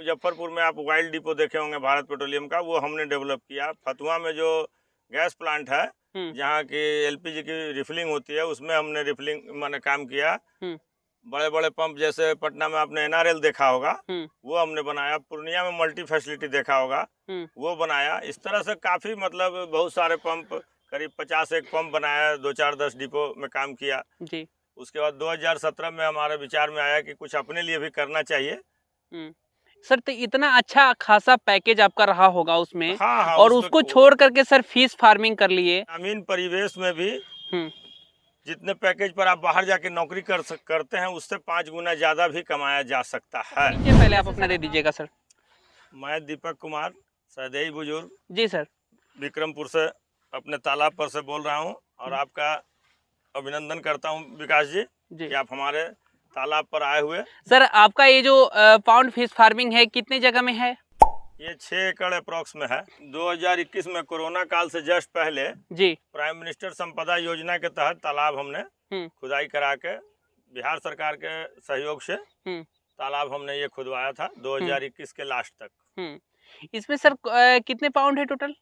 मुजफ्फरपुर में आप wild depot देखे होंगे भारत पेट्रोलियम का, वो हमने डेवलप किया। फतुहा में जो गैस प्लांट है, जहाँ की एलपीजी की रिफिलिंग होती है, उसमें हमने रिफिलिंग माने काम किया। बड़े बड़े पंप जैसे पटना में आपने एनआरएल देखा होगा, वो हमने बनाया। पूर्णिया में मल्टी फैसिलिटी देखा होगा, वो बनाया। इस तरह से काफ़ी मतलब बहुत सारे पंप, करीब 50 एक पंप बनाया, 2-4-10 डिपो में काम किया जी। उसके बाद 2017 में हमारे विचार में आया कि कुछ अपने लिए भी करना चाहिए। सर तो इतना अच्छा खासा पैकेज आपका रहा होगा उसमें। हाँ, और उसको छोड़ करके सर फिश फार्मिंग कर लिए। ग्रामीण परिवेश में भी जितने पैकेज पर आप बाहर जाके नौकरी करते हैं, उससे 5 गुना ज्यादा भी कमाया जा सकता है। पहले आप अपना दे दीजिएगा सर। मैं दीपक कुमार, सदैई बुजुर्ग जी सर, विक्रमपुर से अपने तालाब पर से बोल रहा हूं, और आपका अभिनंदन करता हूं विकास जी कि आप हमारे तालाब पर आए हुए। सर आपका ये जो पाउंड फिश फार्मिंग है कितने जगह में है? ये 6 एकड़ अप्रॉक्स में है। 2021 में कोरोना काल से जस्ट पहले जी प्राइम मिनिस्टर संपदा योजना के तहत तालाब हमने खुदाई करा के बिहार सरकार के सहयोग से तालाब हमने ये खुदवाया था 2021 के लास्ट तक। इसमें सर कितने पाउंड है टोटल?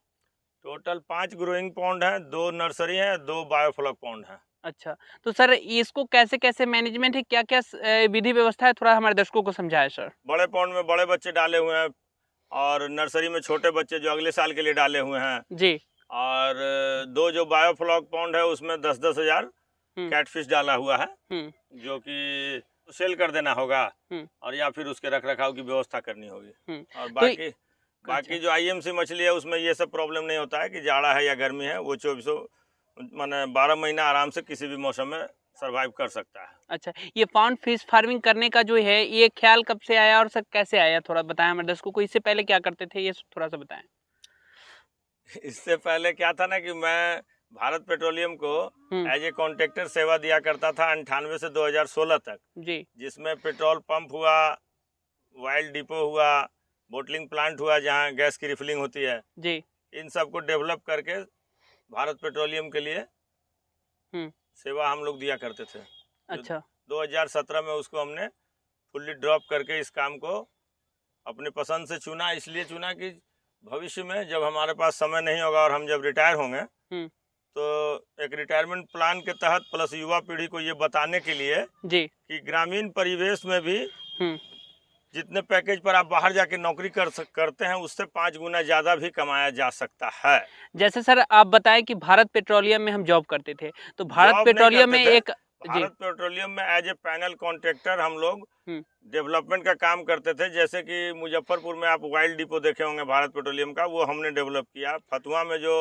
टोटल 5 ग्रोइंग पॉन्ड है, 2 नर्सरी है, 2 बायोफ्लॉक पॉन्ड है। अच्छा, तो सर इसको कैसे कैसे मैनेजमेंट है, क्या क्या विधि व्यवस्था है, थोड़ा हमारे दर्शकों को समझाएं सर। बड़े पॉन्ड में बड़े बच्चे डाले हुए हैं, और नर्सरी में छोटे बच्चे जो अगले साल के लिए डाले हुए हैं जी। और 2 जो बायोफ्लॉक पॉन्ड है उसमें 10-10 हजार कैटफिश डाला हुआ है, जो कि सेल कर देना होगा, और या फिर उसके रख रखाव की व्यवस्था करनी होगी। और बाकी जो आईएमसी मछली है उसमें ये सब प्रॉब्लम नहीं होता है कि जाड़ा है या गर्मी है, वो 24 माने 12 महीना आराम से किसी भी मौसम में सरवाइव कर सकता है। अच्छा, ये पाउंड फिश फार्मिंग करने का जो है ये ख्याल कब से आया और सर कैसे आया, थोड़ा बताएं हमारे दर्शकों को। इससे पहले क्या करते थे ये थोड़ा सा बताएं। इससे पहले क्या था ना कि मैं भारत पेट्रोलियम को एज ए कॉन्ट्रैक्टर सेवा दिया करता था 98 से 2016 तक जी, जिसमें पेट्रोल पंप हुआ, वाइल्ड डिपो हुआ, बोटलिंग प्लांट हुआ जहां गैस की रिफिलिंग होती है जी, इन सब को डेवलप करके भारत पेट्रोलियम के लिए सेवा हम लोग दिया करते थे। अच्छा, 2017 में उसको हमने फुल्ली ड्रॉप करके इस काम को अपने पसंद से चुना। इसलिए चुना कि भविष्य में जब हमारे पास समय नहीं होगा और हम जब रिटायर होंगे तो एक रिटायरमेंट प्लान के तहत प्लस युवा पीढ़ी को ये बताने के लिए जी कि ग्रामीण परिवेश में भी जितने पैकेज पर आप बाहर जाके नौकरी करते हैं, उससे 5 गुना ज्यादा भी कमाया जा सकता है। जैसे सर आप बताएं कि भारत पेट्रोलियम में हम जॉब करते थे, तो भारत पेट्रोलियम में भारत पेट्रोलियम में एज ए पैनल कॉन्ट्रैक्टर हम लोग डेवलपमेंट का काम करते थे। जैसे कि मुजफ्फरपुर में आप वाइल्ड डिपो देखे होंगे भारत पेट्रोलियम का, वो हमने डेवलप किया। फतुहा में जो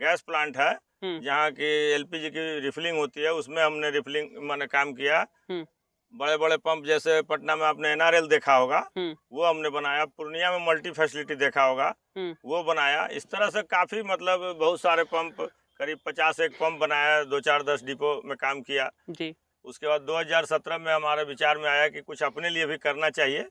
गैस प्लांट है, जहाँ की एलपीजी की रिफिलिंग होती है, उसमें हमने रिफिलिंग माने काम किया। बड़े बड़े पंप जैसे पटना में आपने एनआरएल देखा होगा, वो हमने बनाया। पूर्णिया में मल्टी फैसिलिटी देखा होगा, वो बनाया। इस तरह से काफ़ी मतलब बहुत सारे पंप, करीब 50 एक पंप बनाया, 2-4-10 डिपो में काम किया जी। उसके बाद 2017 में हमारे विचार में आया कि कुछ अपने लिए भी करना चाहिए।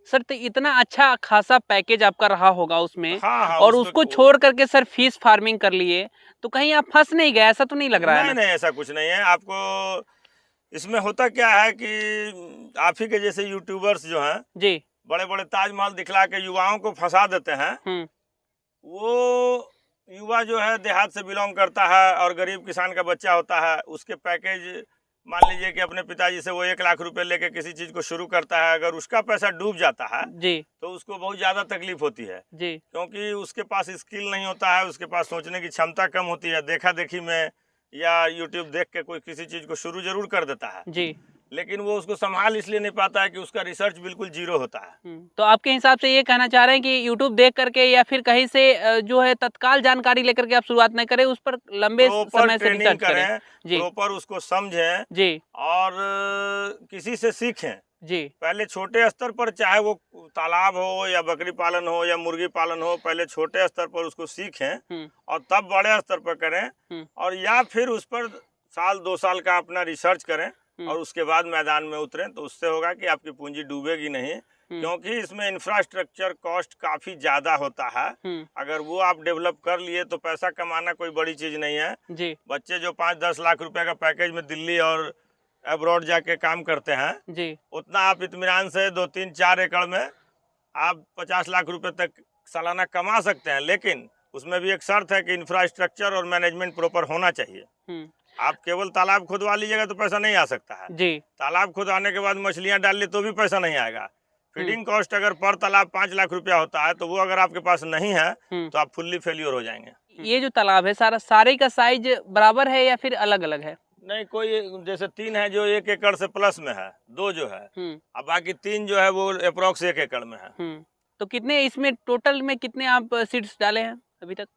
सर तो इतना अच्छा खासा पैकेज आपका रहा होगा उसमें। और उसको छोड़ करके सर फिश फार्मिंग कर लिए, तो कहीं आप फंस नहीं गए, ऐसा तो नहीं लग रहा है? नहीं, ऐसा कुछ नहीं है। आपको इसमें होता क्या है कि आप ही के जैसे यूट्यूबर्स जो हैं जी, बड़े बड़े ताजमहल दिखला के युवाओं को फंसा देते हैं। वो युवा जो है देहात से बिलोंग करता है और गरीब किसान का बच्चा होता है, उसके पैकेज मान लीजिए कि अपने पिताजी से वो 1 लाख रुपए लेके किसी चीज को शुरू करता है, अगर उसका पैसा डूब जाता है जी, तो उसको बहुत ज्यादा तकलीफ होती है जी, क्योंकि उसके पास स्किल नहीं होता है, उसके पास सोचने की क्षमता कम होती है। देखा देखी में या यूट्यूब देख के कोई किसी चीज को शुरू जरूर कर देता है जी, लेकिन वो उसको संभाल इसलिए नहीं पाता है कि उसका रिसर्च बिल्कुल जीरो होता है। तो आपके हिसाब से ये कहना चाह रहे हैं कि यूट्यूब देख करके या फिर कहीं से जो है तत्काल जानकारी लेकर के आप शुरुआत नहीं करें, उस पर लंबे समय से रिसर्च करें जी, प्रॉपर उसको समझें जी, और किसी से सीखें जी। पहले छोटे स्तर पर, चाहे वो तालाब हो या बकरी पालन हो या मुर्गी पालन हो, पहले छोटे स्तर पर उसको सीखें और तब बड़े स्तर पर करें, और या फिर उस पर 1-2 साल का अपना रिसर्च करें और उसके बाद मैदान में उतरें, तो उससे होगा कि आपकी पूंजी डूबेगी नहीं, क्योंकि इसमें इंफ्रास्ट्रक्चर कॉस्ट काफी ज्यादा होता है। अगर वो आप डेवलप कर लिए तो पैसा कमाना कोई बड़ी चीज नहीं है जी। बच्चे जो 5-10 लाख रुपए का पैकेज में दिल्ली और अब्रॉड जाके काम करते हैं जी, उतना आप इत्मीनान से 2-3-4 एकड़ में आप 50 लाख रुपए तक सालाना कमा सकते हैं, लेकिन उसमें भी एक शर्त है कि इंफ्रास्ट्रक्चर और मैनेजमेंट प्रॉपर होना चाहिए। आप केवल तालाब खुदवा लीजिएगा तो पैसा नहीं आ सकता है जी। तालाब खुदवाने के बाद मछलियां डाल ली तो भी पैसा नहीं आएगा। फीडिंग कॉस्ट अगर पर तालाब 5 लाख रुपया होता है तो वो अगर आपके पास नहीं है तो आप फुल्ली फेल्योर हो जाएंगे। ये जो तालाब है सारे का साइज बराबर है या फिर अलग अलग है? नहीं, कोई जैसे 3 है जो 1 एकड़ से प्लस में है, 2 जो है, अब बाकी 3 जो है वो अप्रोक्स 1 एकड़ में है। तो कितने इसमें टोटल में कितने आप सीड्स डाले हैं अभी तक?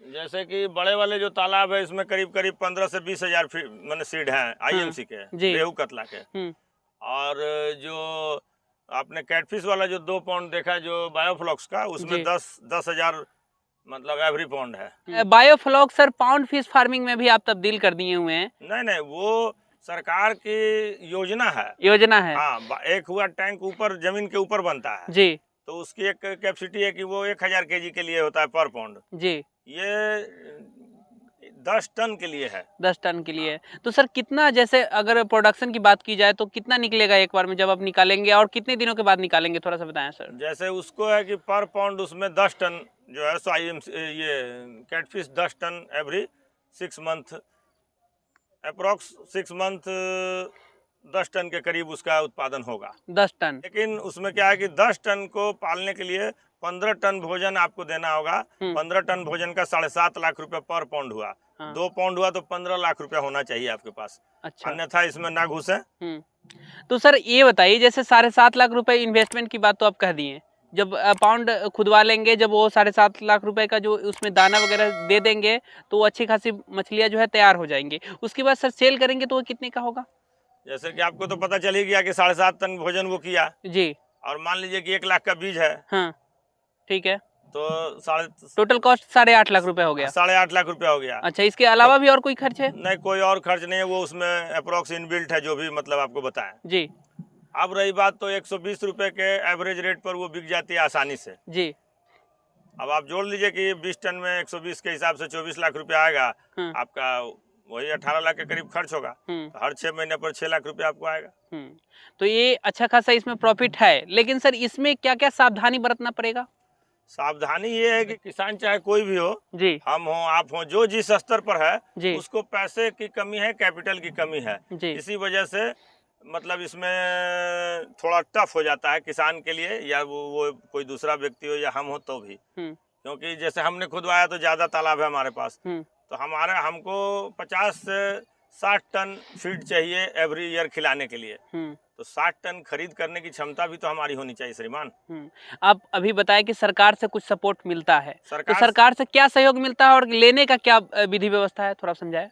जैसे कि बड़े वाले जो तालाब है इसमें करीब 15 से 20 हजार मैंने सीड हैं IMC के, रेहू कतला के। और जो आपने कैटफिश वाला जो 2 पाउंड देखा जो बायोफ्लॉक्स का, उसमें 10 हजार मतलब एवरी पाउंड है। बायोफ्लॉक्स सर पाउंड फिश फार्मिंग में भी आप तब्दील कर दिए हुए हैं? नहीं, वो सरकार की योजना है। हाँ, एक हुआ टैंक ऊपर जमीन के ऊपर बनता है जी, तो उसकी एक कैपेसिटी है कि वो 1000 kg के लिए होता है पर पाउंड जी। ये 10 टन के लिए है। 10 टन के लिए। तो सर कितना, जैसे अगर प्रोडक्शन की बात की जाए तो कितना निकलेगा एक बार में जब आप निकालेंगे, और कितने दिनों के बाद निकालेंगे, थोड़ा सा बताएं सर। जैसे उसको है कि पर पाउंड उसमें 10 टन जो है सो ये catfish 10 ton every 6 month, approx 6 month 10 ton के करीब उसका उत्पादन होगा। 10 टन। लेकिन उसमें क्या है कि 10 टन को पालने के लिए 15 टन भोजन आपको देना होगा। 15 टन भोजन का 7.5 लाख रुपए पर पाउंड हुआ। 2 पाउंड हुआ तो 15 लाख रुपया होना चाहिए आपके पास। अच्छा। अन्यथा इसमें ना घुसे। तो सर ये बताइए, जैसे 7.5 लाख रुपए इन्वेस्टमेंट की बात तो आप कह दिए, जब पाउंड खुदवा लेंगे, जब वो 7.5 लाख रुपए का जो उसमें दाना वगैरह दे देंगे तो वो अच्छी खासी मछलियां जो है तैयार हो जाएंगी। उसके बाद सर सेल करेंगे तो वो कितने का होगा? जैसे कि आपको तो पता चल ही गया कि 7.5 टन भोजन वो किया जी, और मान लीजिए कि 1 लाख का बीज है। हाँ, ठीक है, तो टोटल कॉस्ट 8.5 लाख रुपए हो गया। 8.5 लाख रुपया हो गया। अच्छा, इसके अलावा भी और कोई खर्च है? नहीं, कोई और खर्च नहीं है, वो उसमें अप्रोक्स इनबिल्ट है जो भी मतलब आपको बताएं जी। अब रही बात तो 120 रुपए के एवरेज रेट पर वो बिक जाती है आसानी से जी। अब आप जोड़ लीजिए कि 20 टन में 120 के हिसाब से 24 लाख रुपया आएगा। आपका वही 18 लाख के करीब खर्च होगा। तो हर 6 महीने पर 6 लाख रुपया आपको आएगा। तो ये अच्छा खासा इसमें प्रॉफिट है, लेकिन सर इसमें क्या क्या सावधानी बरतना पड़ेगा? सावधानी ये है कि किसान चाहे कोई भी हो जी, हम हो आप हो, जो जिस स्तर पर है जी, उसको पैसे की कमी है, कैपिटल की कमी है जी। इसी वजह से मतलब इसमें थोड़ा टफ हो जाता है किसान के लिए, या वो कोई दूसरा व्यक्ति हो या हम हो तो भी। क्योंकि जैसे हमने खुदवाया तो ज्यादा तालाब है हमारे पास, तो हमको 50 से 60 टन फीड चाहिए एवरी ईयर खिलाने के लिए। तो 60 टन खरीद करने की क्षमता भी तो हमारी होनी चाहिए श्रीमान। आप अभी बताएं कि सरकार से कुछ सपोर्ट मिलता है, तो सरकार से क्या सहयोग मिलता है और लेने का क्या विधि व्यवस्था है, थोड़ा समझाएं।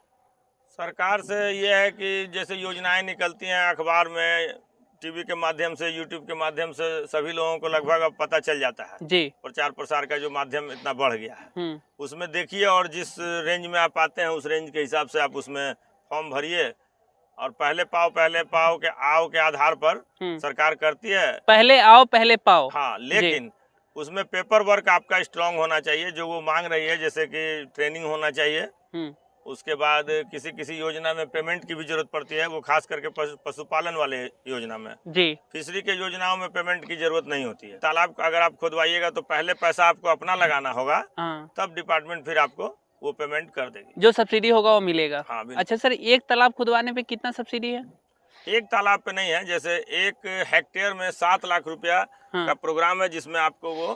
सरकार से ये है कि जैसे योजनाएं निकलती हैं अखबार में, टीवी के माध्यम से, यूट्यूब के माध्यम से, सभी लोगों को लगभग अब पता चल जाता है जी। प्रचार प्रसार का जो माध्यम इतना बढ़ गया है, उसमें देखिए और जिस रेंज में आप आते हैं उस रेंज के हिसाब से आप उसमें फॉर्म भरिए, और पहले पाओ के आओ के आधार पर सरकार करती है। पहले आओ पहले पाओ, हाँ, लेकिन उसमें पेपर वर्क आपका स्ट्रांग होना चाहिए जो वो मांग रही है, जैसे कि ट्रेनिंग होना चाहिए। उसके बाद किसी योजना में पेमेंट की भी जरूरत पड़ती है, वो खास करके पशुपालन वाले योजना में जी। फिशरी के योजनाओं में पेमेंट की जरूरत नहीं होती है। तालाब अगर आप खुदवाइएगा तो पहले पैसा आपको अपना लगाना होगा, तब डिपार्टमेंट फिर आपको वो पेमेंट कर देगी, जो सब्सिडी होगा वो मिलेगा। हाँ, अच्छा सर, एक तालाब खुदवाने पे कितना सब्सिडी है? एक तालाब पे नहीं है, जैसे 1 हेक्टेयर में 7 लाख रुपया का प्रोग्राम है, जिसमें आपको वो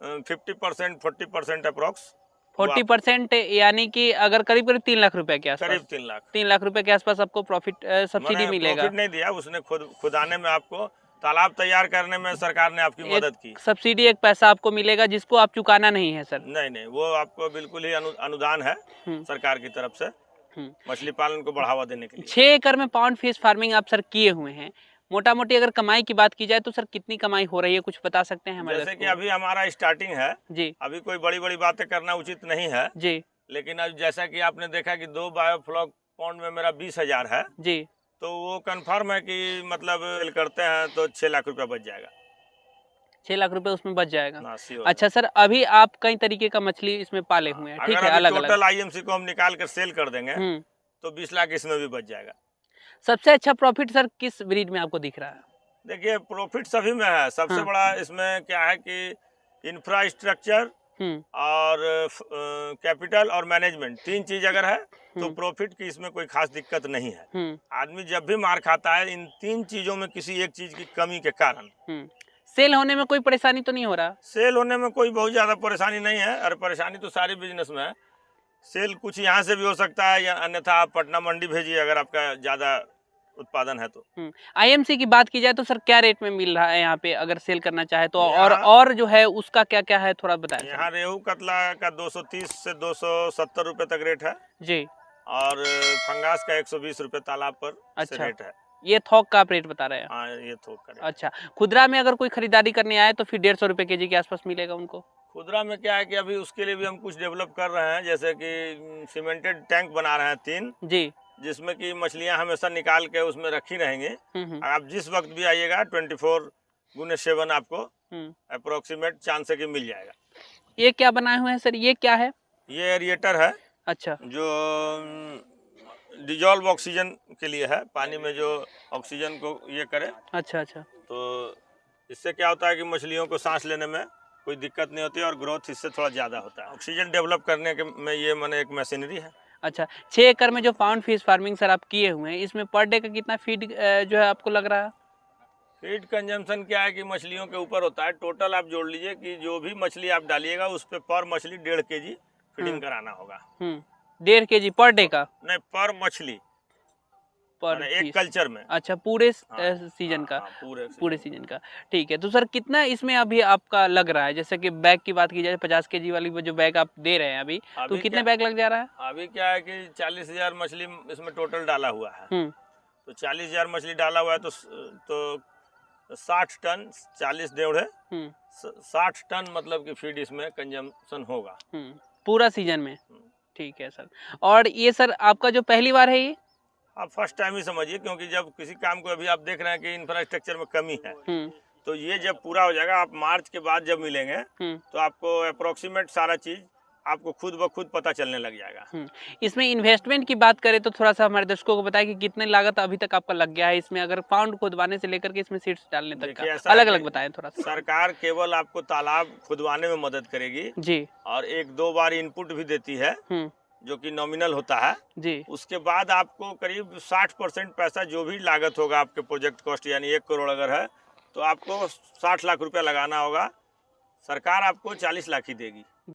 50% 40% अप्रोक्स 40%, यानी कि अगर करीब 3 लाख रुपए के आसपास, करीब 3 लाख रुपए के आसपास आपको प्रॉफिट सब्सिडी मिलेगा। प्रॉफिट नहीं दिया उसने, खुदाने में आपको, तालाब तैयार करने में सरकार ने आपकी मदद की। सब्सिडी एक पैसा आपको मिलेगा जिसको आप चुकाना नहीं है सर? नहीं, वो आपको बिल्कुल ही अनुदान है सरकार की तरफ से मछली पालन को बढ़ावा देने के लिए। 6 एकड़ में पाउंड फिश फार्मिंग आप सर किए हुए हैं, मोटा मोटी अगर कमाई की बात की जाए तो सर कितनी कमाई हो रही है, कुछ बता सकते हैं हमारे? जैसे कि अभी हमारा स्टार्टिंग है जी, अभी कोई बड़ी बड़ी बातें करना उचित नहीं है जी, लेकिन अब जैसा कि आपने देखा कि 2 बायोफ्लॉक पॉन्ड में मेरा 20,000 है जी, तो वो कंफर्म है कि मतलब करते हैं तो 6 लाख रुपया बच जाएगा। 6 लाख रुपए उसमें बच जाएगा। अच्छा सर, अभी आप कई तरीके का मछली इसमें पाले हुए हैं, ठीक है, अलग अलग। टोटल IMC को हम निकाल कर सेल कर देंगे तो 20 लाख इसमें भी बच जाएगा। सबसे अच्छा प्रॉफिट सर किस ब्रीड में आपको दिख रहा है? देखिए प्रॉफिट सभी में है। सबसे हाँ। बड़ा इसमें क्या है कि इंफ्रास्ट्रक्चर और कैपिटल और मैनेजमेंट, तीन चीज अगर है तो प्रॉफिट की इसमें कोई खास दिक्कत नहीं है। आदमी जब भी मार खाता है इन तीन चीजों में किसी एक चीज की कमी के कारण। सेल होने में कोई परेशानी तो नहीं हो रहा? सेल होने में कोई बहुत ज्यादा परेशानी नहीं है। और परेशानी तो सारी बिजनेस में है। सेल कुछ यहाँ से भी हो सकता है या अन्यथा आप पटना मंडी भेजिए अगर आपका ज्यादा उत्पादन है तो। आईएमसी की बात की जाए तो सर क्या रेट में मिल रहा है यहाँ पे अगर सेल करना चाहे तो? और जो है उसका क्या क्या है थोड़ा बताएं। यहाँ रेहू कतला का 230 से 270 रुपए तक रेट है जी। और फंगास का 120 रुपए तालाब पर अच्छा। रेट है। ये थोक का आप रेट बता रहे हैं? हाँ, ये थोक का रेट। अच्छा, खुदरा में अगर कोई खरीदारी करने आए तो फिर 150 रुपए केजी के आसपास मिलेगा उनको? खुदरा में क्या है कि अभी उसके लिए भी हम कुछ डेवलप कर रहे हैं, जैसे कि सीमेंटेड टैंक बना रहे हैं 3 जी, जिसमें कि मछलियां हमेशा निकाल के उसमें रखी रहेंगी। आप जिस वक्त भी आइएगा 24/7 आपको अप्रोक्सीमेट चांस है कि मिल जाएगा। ये क्या बनाए हुए हैं सर, ये क्या है? ये एरिएटर है। अच्छा। जो डिजॉल्व ऑक्सीजन के लिए है, पानी में जो ऑक्सीजन को ये करे। अच्छा अच्छा। तो इससे क्या होता है कि मछलियों को सांस लेने में कोई दिक्कत नहीं होती और ग्रोथ इससे थोड़ा ज़्यादा होता है। ऑक्सीजन डेवलप करने के में ये माने एक मशीनरी है। अच्छा, 6 एकड़ में जो पाउंड फिश फार्मिंग सर आप किए हुए हैं, इसमें पर डे का कितना फीड जो है आपको लग रहा है? फीड कंजम्पशन क्या है कि मछलियों के ऊपर होता है। टोटल आप जोड़ लीजिए कि जो भी मछली आप डालिएगा उस पर पर मछली 1.5 kg फीडिंग कराना होगा। 1.5 kg पर डे का? नहीं, पर मछली, पर एक कल्चर में। अच्छा, पूरे सीजन का? पूरे सीजन का, ठीक है। तो सर कितना इसमें अभी आपका लग रहा है? जैसे कि बैग की बात की जाए 50 kg वाली जो बैग आप दे रहे हैं अभी तो कितने बैग लग जा रहा है? अभी क्या है कि 40,000 मछली इसमें टोटल डाला हुआ है। तो 40,000 मछली डाला हुआ है तो 60 टन, 40 डेढ़ 60 टन मतलब कि फीड इसमें कंजम्पशन होगा पूरा सीजन में। ठीक है सर। और ये सर आपका जो पहली बार है ये? आप फर्स्ट टाइम ही समझिए, क्योंकि जब किसी काम को अभी आप देख रहे हैं कि इंफ्रास्ट्रक्चर में कमी है, तो ये जब पूरा हो जाएगा, आप मार्च के बाद जब मिलेंगे तो आपको अप्रोक्सीमेट सारा चीज आपको खुद ब खुद पता चलने लग जाएगा। इसमें इन्वेस्टमेंट की बात करें तो थोड़ा सा हमारे दर्शकों को बताएं कि कितने लागत अभी तक आपका लग गया है इसमें, अगर पाउंड खुदवाने से लेकर के इसमें सीड्स डालने तक का अलग अलग बताएं थोड़ा सा। सरकार केवल आपको तालाब खुदवाने में मदद करेगी जी, और 1-2 बार इनपुट भी देती है जो कि नॉमिनल होता है जी। उसके बाद आपको करीब 60% पैसा जो भी लागत होगा आपके प्रोजेक्ट कॉस्ट, यानी 1 करोड़ अगर है तो आपको 60 लाख रुपया लगाना होगा। सरकार आपको 40 लाख ही देगी।